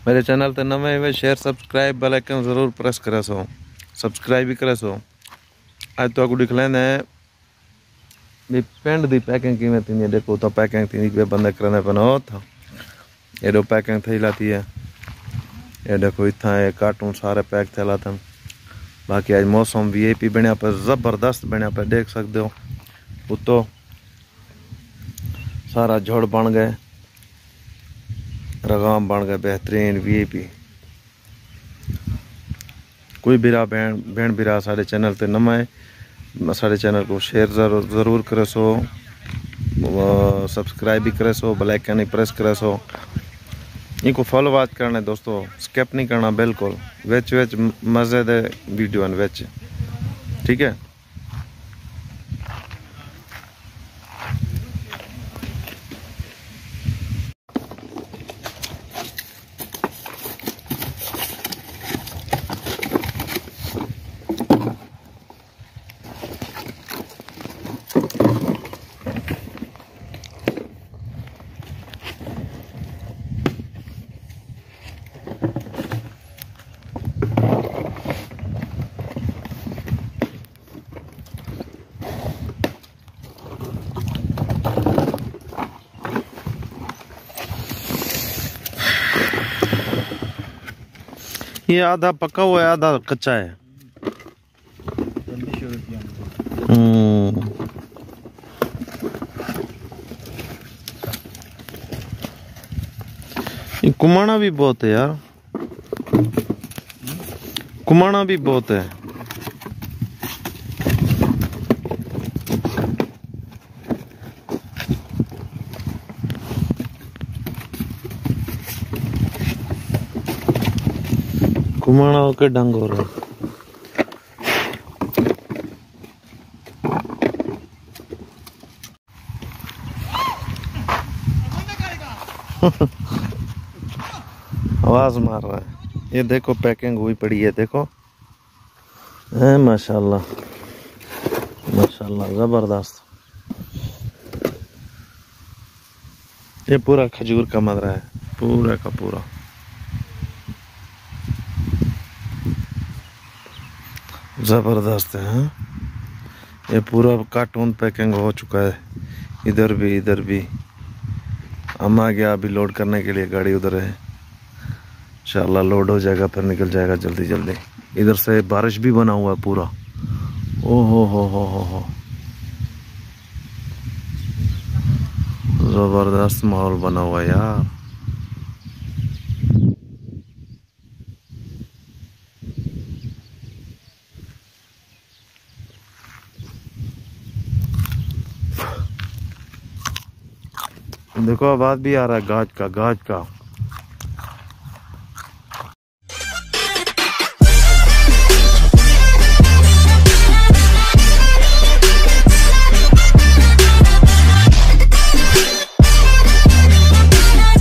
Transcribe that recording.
मेरे चैनल ते नवे हुए शेयर सब्सक्राइब बेल आइकन जरूर प्रेस करे सो, सब्सक्राइब भी करे सो। आज तो आपको दिख लेना है भी पेंट दी पैकिंग किमें थी। देखो तो पैकिंग थी पे बंद करने पर हो था एडो पैकिंग थी लाती है। ये देखो इतना है कार्टून सारे पैक थेला था। बाकी आज मौसम वीआईपी बनया पर जबरदस्त बनया पर देख सकते हो। उतो सारा झोड़ बन गए, रगाम बन गए बेहतरीन वीआईपी। कोई बिरा बहन बिरा सारे चैनल ते नवा है, सारे चैनल को शेयर जरूर करे सो, सब्सक्राइब भी करे सो, बेल आइकन प्रेस करे सो। इनको फॉलो वाच करना है दोस्तों, स्किप नहीं करना बिल्कुल। विच विच मजे दे वीडियो विच, ठीक है। ये आधा पका हुआ है आधा कच्चा है। ये कुमाना भी बहुत है यार, कुमाना भी बहुत है। कुमाना के ढंग हो रहा है। आवाज मार रहा है। ये देखो पैकिंग हुई पड़ी है, देखो है माशाल्लाह माशाल्लाह जबरदस्त। ये पूरा खजूर का मदरा है, पूरा का पूरा जबरदस्त है। हाँ? ये पूरा कार्टून पैकिंग हो चुका है, इधर भी। हम आ गया अभी लोड करने के लिए, गाड़ी उधर है। इंशाल्लाह लोड हो जाएगा फिर निकल जाएगा जल्दी। इधर से बारिश भी बना हुआ है पूरा। ओ हो जबरदस्त माहौल बना हुआ है यार। देखो आवाज भी आ रहा है गाज का।